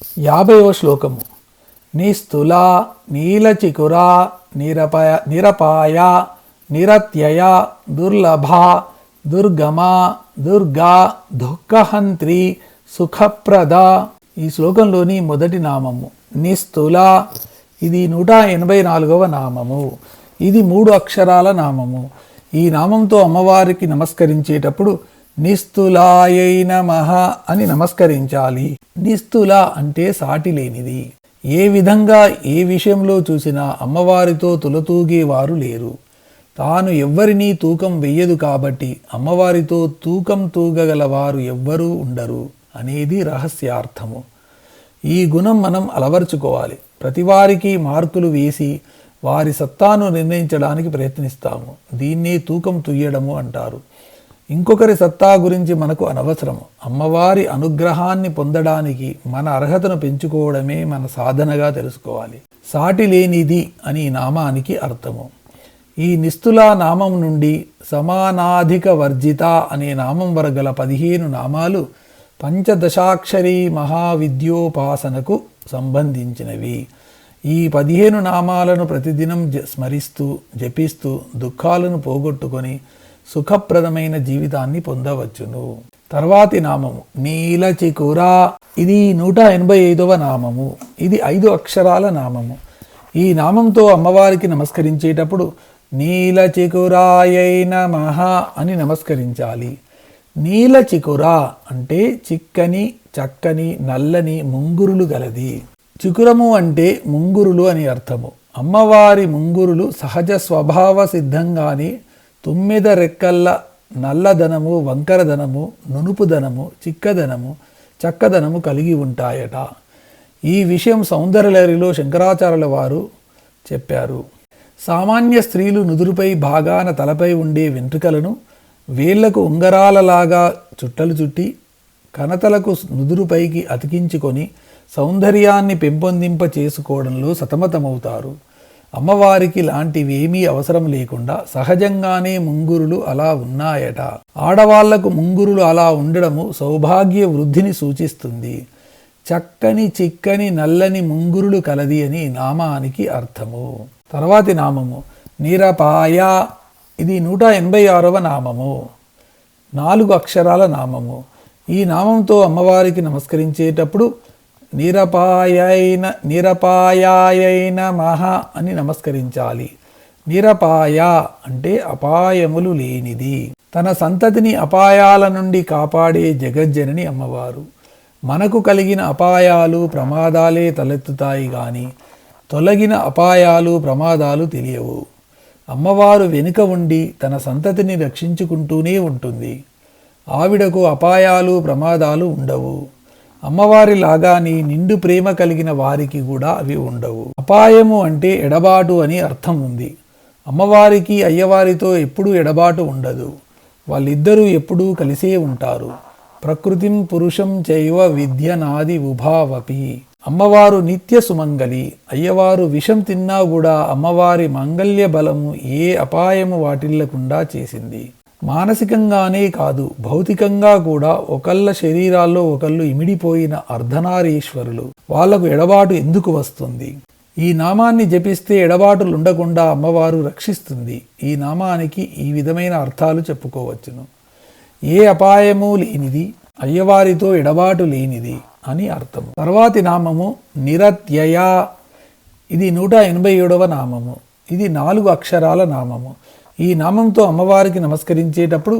50వ శ్లోకము. నిస్తులా నీలచికురా నిరపాయ నిరత్యయ దుర్లభ దుర్గమా దుర్గా దుఃఖహంత్రి సుఖప్రద. ఈ శ్లోకంలోని మొదటి నామము నిస్తుల. ఇది 184వ నామము. ఇది 3 అక్షరాల నామము. ఈ నామంతో అమ్మవారికి నమస్కరించేటప్పుడు నిస్తులాయై నమః అని నమస్కరించాలి. నిస్తుల అంటే సాటి లేనిది. ఏ విధంగా ఏ విషయంలో చూసినా అమ్మవారితో తులతూగేవారు లేరు. తాను ఎవ్వరినీ తూకం వెయ్యదు కాబట్టి అమ్మవారితో తూకం తూగగలవారు ఎవ్వరూ ఉండరు అనేది రహస్యార్థము. ఈ గుణం మనం అలవర్చుకోవాలి. ప్రతివారికి మార్కులు వేసి వారి సత్తాను నిర్ణయించడానికి ప్రయత్నిస్తాము. దీన్నే తూకం తుయ్యడము అంటారు. ఇంకొకరి సత్తా గురించి మనకు అనవసరం. అమ్మవారి అనుగ్రహాన్ని పొందడానికి మన అర్హతను పెంచుకోవడమే మన సాధనగా తెలుసుకోవాలి. సాటి లేనిది అని నామానికి అర్థము. ఈ నిస్తులా నామం నుండి సమానాధిక వర్జిత అనే నామం వరగల 15 నామాలు పంచదశాక్షరీ మహావిద్యోపాసనకు సంబంధించినవి. ఈ 15 నామాలను ప్రతిదినం స్మరిస్తూ జపిస్తూ దుఃఖాలను పోగొట్టుకొని సుఖప్రదమైన జీవితాన్ని పొందవచ్చును. తర్వాతి నామము నీలచికురా. ఇది 185వ నామము. ఇది 5 అక్షరాల నామము. ఈ నామంతో అమ్మవారికి నమస్కరించేటప్పుడు నీలచికురాయై నమః అని నమస్కరించాలి. నీలచికుర అంటే చిక్కని చక్కని నల్లని ముంగురులు గలది. చికురము అంటే ముంగురులు అని అర్థము. అమ్మవారి ముంగురులు సహజ స్వభావ సిద్ధంగానే తుమ్మెద రెక్కల్ల నల్లదనము వంకరదనము నునుపుదనము చిక్కదనము చక్కదనము కలిగి ఉంటాయట. ఈ విషయం సౌందర్యలహరిలో శంకరాచార్యుల వారు చెప్పారు. సామాన్య స్త్రీలు నుదురుపై భాగాన తలపై ఉండే వెంట్రుకలను వేళ్లకు ఉంగరాలలాగా చుట్టలు చుట్టి కనతలకు నుదురుపైకి అతికించుకొని సౌందర్యాన్ని పెంపొందింప చేసుకోవడంలో సతమతమవుతారు. అమ్మవారికి లాంటివేమీ అవసరం లేకుండా సహజంగానే ముంగురులు అలా ఉన్నాయట. ఆడవాళ్లకు ముంగురులు అలా ఉండడము సౌభాగ్య వృద్ధిని సూచిస్తుంది. చక్కని చిక్కని నల్లని ముంగురులు కలది అని నామానికి అర్థము. తర్వాతి నామము నిరపాయ. ఇది 186వ నామము. 4 అక్షరాల నామము. ఈ నామంతో అమ్మవారికి నమస్కరించేటప్పుడు నిరపాయాయై నమః అని నమస్కరించాలి. నిరపాయ అంటే అపాయములు లేనిది. తన సంతతిని అపాయాల నుండి కాపాడే జగజ్జనని అమ్మవారు. మనకు కలిగిన అపాయాలు ప్రమాదాలే తలెత్తుతాయి గాని తొలగిన అపాయాలు ప్రమాదాలు తెలియవు. అమ్మవారు వెనుక ఉండి తన సంతతిని రక్షించుకుంటూనే ఉంటుంది. ఆవిడకు అపాయాలు ప్రమాదాలు ఉండవు. అమ్మవారి లాగాని నిండు ప్రేమ కలిగిన వారికి కూడా అవి ఉండవు. అపాయము అంటే ఎడబాటు అని అర్థం ఉంది. అమ్మవారికి అయ్యవారితో ఎప్పుడూ ఎడబాటు ఉండదు. వాళ్ళిద్దరూ ఎప్పుడూ కలిసే ఉంటారు. ప్రకృతిం పురుషం చైవ విద్యనాది ఉభావపి. అమ్మవారు నిత్య సుమంగలి. అయ్యవారు విషం తిన్నా కూడా అమ్మవారి మంగళ్య బలము ఏ అపాయము వాటిల్లకుండా చేసింది. మానసికంగానే కాదు భౌతికంగా కూడా ఒకళ్ళ శరీరాల్లో ఒకళ్ళు ఇమిడిపోయిన అర్ధనారీశ్వరులు. వాళ్లకు ఎడబాటు ఎందుకు వస్తుంది? ఈ నామాన్ని జపిస్తే ఎడబాటులు ఉండకుండా అమ్మవారు రక్షిస్తుంది. ఈ నామానికి ఈ విధమైన అర్థాలు చెప్పుకోవచ్చును. ఏ అపాయము లేనిది, అయ్యవారితో ఎడబాటు లేనిది అని అర్థము. తర్వాతి నామము నిరత్యయ. ఇది 187వ నామము. ఇది 4 అక్షరాల నామము. ఈ నామంతో అమ్మవారికి నమస్కరించేటప్పుడు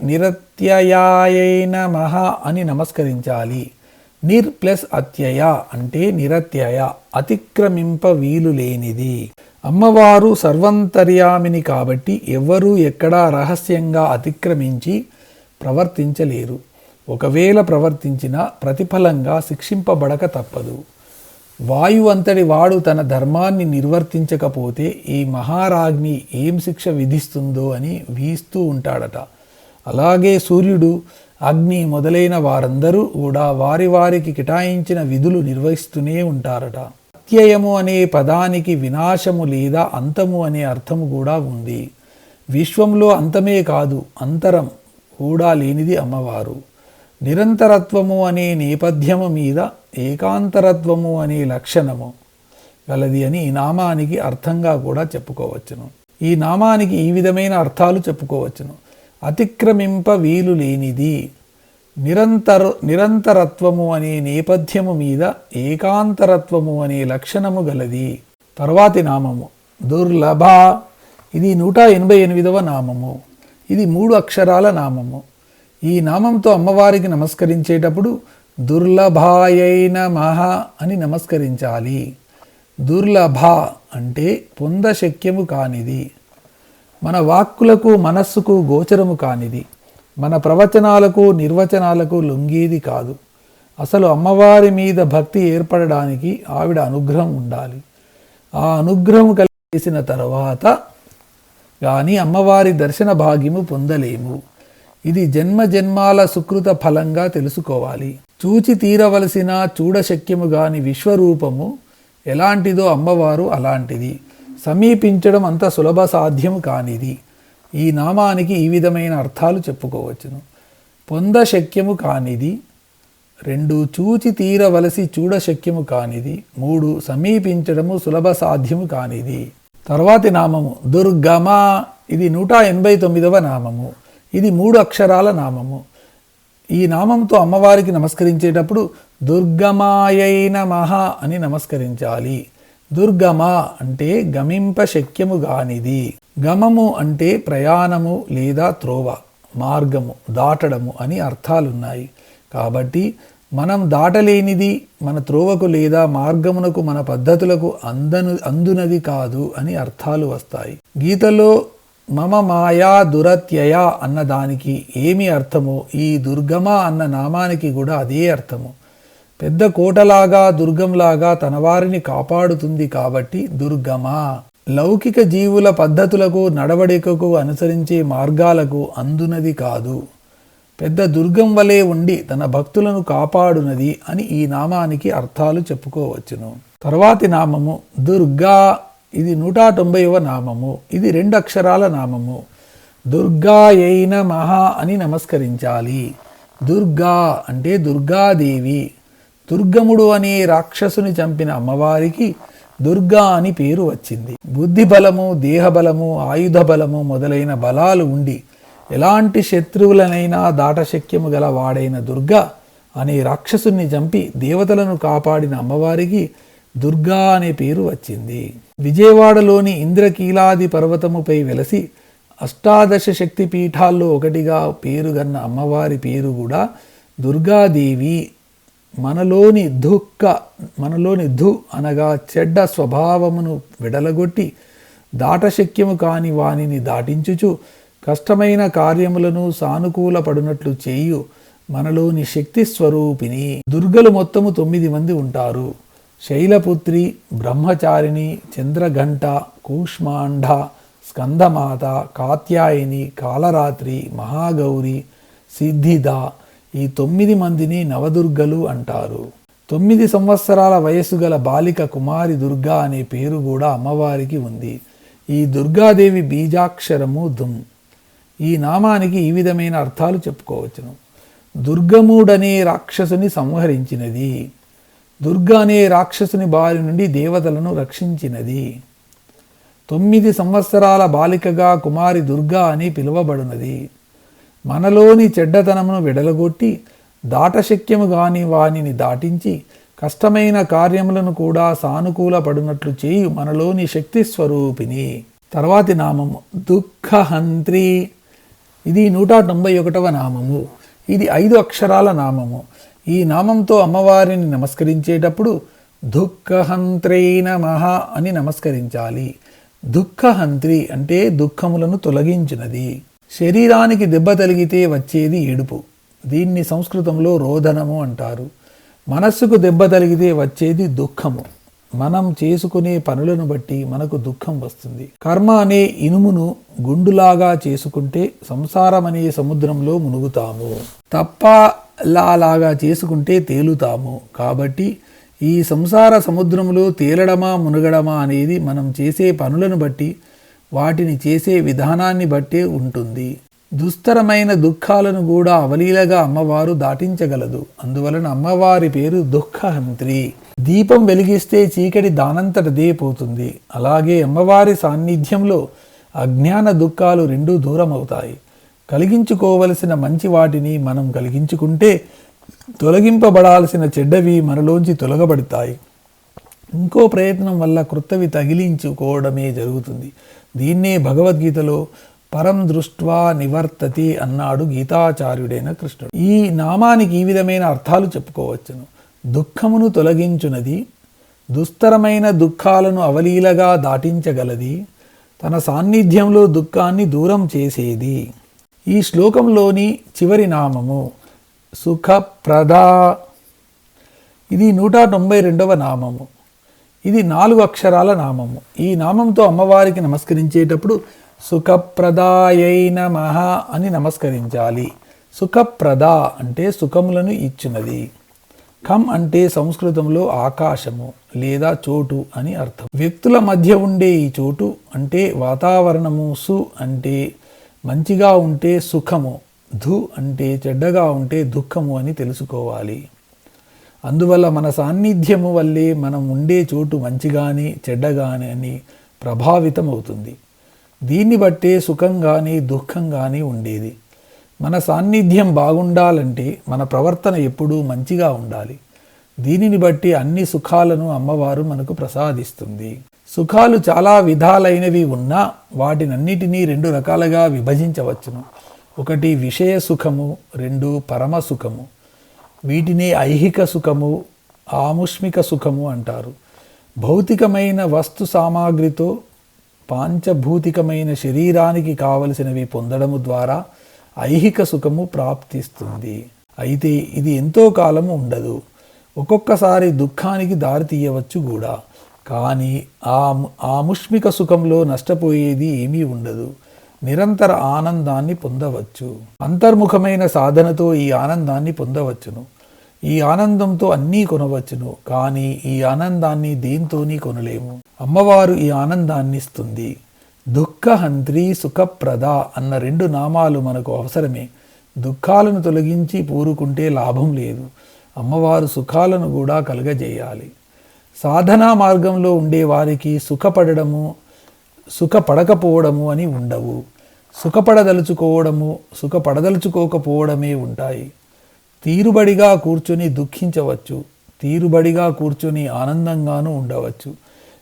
నిరత్యయాయై నమః అని నమస్కరించాలి. నిర్ ప్లస్ అత్యయ అంటే నిరత్యయ, అతిక్రమింప వీలు లేనిది. అమ్మవారు సర్వంతర్యామిని కాబట్టి ఎవ్వరూ ఎక్కడా రహస్యంగా అతిక్రమించి ప్రవర్తించలేరు. ఒకవేళ ప్రవర్తించినా ప్రతిఫలంగా శిక్షింపబడక తప్పదు. వాయువంతటి వాడు తన ధర్మాన్ని నిర్వర్తించకపోతే ఈ మహారాజ్ఞి ఏం శిక్ష విధిస్తుందో అని వీస్తూ ఉంటాడట. అలాగే సూర్యుడు, అగ్ని మొదలైన వారందరూ కూడా వారి వారికి కేటాయించిన విధులు నిర్వహిస్తూనే ఉంటారట. అత్యయము అనే పదానికి వినాశము లేదా అంతము అనే అర్థము కూడా ఉంది. విశ్వంలో అంతమే కాదు అంతరం కూడా లేనిది అమ్మవారు. నిరంతరత్వము అనే నేపథ్యము మీద ఏకాంతరత్వము అనే లక్షణము గలది అని ఈ నామానికి అర్థంగా కూడా చెప్పుకోవచ్చును. ఈ నామానికి ఈ విధమైన అర్థాలు చెప్పుకోవచ్చును. అతిక్రమింప వీలు లేనిది, నిరంతరత్వము అనే నేపథ్యము మీద ఏకాంతరత్వము అనే లక్షణము గలది. తర్వాతి నామము దుర్లభ. ఇది 188వ నామము. ఇది 3 అక్షరాల నామము. ఈ నామంతో అమ్మవారికి నమస్కరించేటప్పుడు దుర్లభాయై నమః అని నమస్కరించాలి. దుర్లభ అంటే పొందశక్యము కానిది, మన వాక్కులకు మనస్సుకు గోచరము కానిది, మన ప్రవచనాలకు నిర్వచనాలకు లొంగేది కాదు. అసలు అమ్మవారి మీద భక్తి ఏర్పడడానికి ఆవిడ అనుగ్రహం ఉండాలి. ఆ అనుగ్రహం కలిసిన తర్వాత కానీ అమ్మవారి దర్శన భాగ్యము పొందలేము. ఇది జన్మ జన్మాల సుకృత ఫలంగా తెలుసుకోవాలి. చూచి తీరవలసిన చూడశక్యము గాని విశ్వరూపము ఎలాంటిదో అమ్మవారు అలాంటిది. సమీపించడం అంత సులభ సాధ్యము కానిది. ఈ నామానికి ఈ విధమైన అర్థాలు చెప్పుకోవచ్చును. పొందశక్యము కానిది, 2 చూచి తీరవలసి చూడశక్యము కానిది, 3 సమీపించడము సులభ సాధ్యము కానిది. తర్వాతి నామము దుర్గమ. ఇది 189వ నామము. ఇది 3 అక్షరాల నామము. ఈ నామంతో అమ్మవారికి నమస్కరించేటప్పుడు దుర్గమాయై నమః అని నమస్కరించాలి. దుర్గమ అంటే గమింప శక్యము గానిది. గమము అంటే ప్రయాణము లేదా త్రోవ, మార్గము, దాటడము అని అర్థాలున్నాయి. కాబట్టి మనం దాటలేనిది, మన త్రోవకు లేదా మార్గమునకు, మన పద్ధతులకు అందునది కాదు అని అర్థాలు వస్తాయి. గీతలో మమ మాయా దురత్యయ అన్నదానికి ఏమి అర్థమో ఈ దుర్గమ అన్న నామానికి కూడా అదే అర్థము. పెద్ద కోటలాగా దుర్గంలాగా తన వారిని కాపాడుతుంది కాబట్టి దుర్గమ. లౌకిక జీవుల పద్ధతులకు నడవడికకు అనుసరించే మార్గాలకు అందునది కాదు. పెద్ద దుర్గం వలె ఉండి తన భక్తులను కాపాడునది అని ఈ నామానికి అర్థాలు చెప్పుకోవచ్చును. తర్వాతి నామము దుర్గా. ఇది 190వ నామము. ఇది 2 అక్షరాల నామము. దుర్గాయై నమః అని నమస్కరించాలి. దుర్గా అంటే దుర్గాదేవి. దుర్గముడు అనే రాక్షసుని చంపిన అమ్మవారికి దుర్గా అని పేరు వచ్చింది. బుద్ధి బలము, దేహబలము, ఆయుధ బలము మొదలైన బలాలు ఉండి ఎలాంటి శత్రువులనైనా దాటశక్యము గల వాడైన దుర్గా అనే రాక్షసుని చంపి దేవతలను కాపాడిన అమ్మవారికి దుర్గా అనే పేరు వచ్చింది. విజయవాడలోని ఇంద్రకీలాది పర్వతముపై వెలసి అష్టాదశ శక్తి పీఠాల్లో ఒకటిగా పేరుగన్న అమ్మవారి పేరు కూడా దుర్గాదేవి. మనలోని ధు అనగా చెడ్డ స్వభావమును విడలగొట్టి దాటశక్యము కాని వానిని దాటించుచు కష్టమైన కార్యములను సానుకూల పడునట్లు చేయు మనలోని శక్తి స్వరూపిణి. దుర్గలు మొత్తము 9 మంది ఉంటారు. శైలపుత్రి, బ్రహ్మచారిణి, చంద్రఘంట, కూష్మాండ, స్కందమాత, కాత్యాయని, కాలరాత్రి, మహాగౌరి, సిద్ధిద ఈ 9 మందిని నవదుర్గలు అంటారు. 9 సంవత్సరాల వయస్సు గల బాలిక కుమారి దుర్గా అనే పేరు కూడా అమ్మవారికి ఉంది. ఈ దుర్గాదేవి బీజాక్షరము దుమ్. ఈ నామానికి ఈ విధమైన అర్థాలు చెప్పుకోవచ్చును. దుర్గముడనే రాక్షసుని సంహరించినది. దుర్గా అనే రాక్షసుని బారి నుండి దేవతలను రక్షించినది. 9 సంవత్సరాల బాలికగా కుమారి దుర్గా అని పిలువబడినది. మనలోని చెడ్డతనమును వెడలగొట్టి దాటశక్యము గాని వానిని దాటించి కష్టమైన కార్యములను కూడా సానుకూల పడునట్లు చేయు మనలోని శక్తి స్వరూపిణి. తర్వాతి నామము దుఃఖహంత్రి. ఇది 191వ నామము. ఇది 5 అక్షరాల నామము. ఈ నామంతో అమ్మవారిని నమస్కరించేటప్పుడు దుఃఖహంత్రై నమః అని నమస్కరించాలి. దుఃఖహంత్రి అంటే దుఃఖములను తొలగించినది. శరీరానికి దెబ్బ తగిలితే వచ్చేది ఏడుపు. దీన్ని సంస్కృతంలో రోదనము అంటారు. మనస్సుకు దెబ్బ తగిలితే వచ్చేది దుఃఖము. మనం చేసుకునే పనులను బట్టి మనకు దుఃఖం వస్తుంది. కర్మ అనే ఇనుమును గుండులాగా చేసుకుంటే సంసారం అనే సముద్రంలో మునుగుతాము. తప్పలాగా చేసుకుంటే తేలుతాము. కాబట్టి ఈ సంసార సముద్రంలో తేలడమా మునగడమా అనేది మనం చేసే పనులను బట్టి, వాటిని చేసే విధానాన్ని బట్టే ఉంటుంది. దుస్తరమైన దుఃఖాలను కూడా అవలీలగా అమ్మవారు దాటించగలదు. అందువలన అమ్మవారి పేరు దుఃఖహంత్రి. దీపం వెలిగిస్తే చీకటి దానంతటదే పోతుంది. అలాగే అమ్మవారి సాన్నిధ్యంలో అజ్ఞాన దుఃఖాలు రెండూ దూరం అవుతాయి. కలిగించుకోవలసిన మంచి వాటిని మనం కలిగించుకుంటే తొలగింపబడాల్సిన చెడ్డవి మనలోంచి తొలగబడతాయి. ఇంకో ప్రయత్నం వల్ల క్రొత్తవి తగిలించుకోవడమే జరుగుతుంది. దీన్నే భగవద్గీతలో పరం దృష్ట్వా నివర్తతి అన్నాడు గీతాచార్యుడైన కృష్ణుడు. ఈ నామానికి ఈ విధమైన అర్థాలు చెప్పుకోవచ్చును. దుఃఖమును తొలగించునది, దుస్తరమైన దుఃఖాలను అవలీలగా దాటించగలది, తన సాన్నిధ్యంలో దుఃఖాన్ని దూరం చేసేది. ఈ శ్లోకంలోని చివరి నామము సుఖప్రద. ఇది 192వ నామము. ఇది 4 అక్షరాల నామము. ఈ నామంతో అమ్మవారికి నమస్కరించేటప్పుడు సుఖప్రదాయై నమః అని నమస్కరించాలి. సుఖప్రద అంటే సుఖములను ఇచ్చినది. ఖమ్ అంటే సంస్కృతంలో ఆకాశము లేదా చోటు అని అర్థం. వ్యక్తుల మధ్య ఉండే ఈ చోటు అంటే వాతావరణము. సు అంటే మంచిగా ఉంటే సుఖము, ధు అంటే చెడ్డగా ఉంటే దుఃఖము అని తెలుసుకోవాలి. అందువల్ల మన సాన్నిధ్యము వల్లే మనం ఉండే చోటు మంచిగాని చెడ్డగాని అని ప్రభావితం అవుతుంది. దీన్ని బట్టే సుఖంగాని దుఃఖంగాని ఉండేది. మన సాన్నిధ్యం బాగుండాలంటే మన ప్రవర్తన ఎప్పుడూ మంచిగా ఉండాలి. దీనిని బట్టి అన్ని సుఖాలను అమ్మవారు మనకు ప్రసాదిస్తుంది. సుఖాలు చాలా విధాలైనవి ఉన్నా వాటినన్నిటినీ 2 రకాలుగా విభజించవచ్చును. ఒకటి విషయ సుఖము, 2 పరమ సుఖము. వీటిని ఐహిక సుఖము, ఆముష్మిక సుఖము అంటారు. భౌతికమైన వస్తు సామాగ్రితో పాంచభూతికమైన శరీరానికి కావలసినవి పొందడము ద్వారా ఐహిక సుఖము ప్రాప్తిస్తుంది. అయితే ఇది ఎంతో కాలము ఉండదు. ఒక్కొక్కసారి దుఃఖానికి దారితీయవచ్చు కూడా. కానీ ఆముష్మిక సుఖంలో నష్టపోయేది ఏమీ ఉండదు. నిరంతర ఆనందాన్ని పొందవచ్చు. అంతర్ముఖమైన సాధనతో ఈ ఆనందాన్ని పొందవచ్చును. ఈ ఆనందంతో అన్నీ కొనవచ్చును. కానీ ఈ ఆనందాన్ని దేంతోనీ కొనలేము. అమ్మవారు ఈ ఆనందాన్ని ఇస్తుంది. దుఃఖహంత్రి, సుఖప్రద అన్న 2 నామాలు మనకు అవసరమే. దుఃఖాలను తొలగించి పూరుకుంటే లాభం లేదు. అమ్మవారు సుఖాలను కూడా కలుగజేయాలి. సాధనా మార్గంలో ఉండే వారికి సుఖపడడము, సుఖపడకపోవడము అని ఉండవు. సుఖపడదలుచుకోవడము, సుఖపడదలుచుకోకపోవడమే ఉంటాయి. తీరుబడిగా కూర్చొని దుఃఖించవచ్చు, తీరుబడిగా కూర్చొని ఆనందంగానూ ఉండవచ్చు.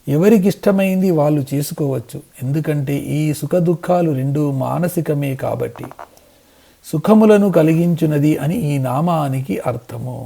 ఎవరికిష్టమైంది వాళ్ళు చేసుకోవచ్చు. ఎందుకంటే ఈ సుఖ దుఃఖాలు 2 మానసికమే కాబట్టి. సుఖములను కలిగించునది అని ఈ నామానికి అర్థము.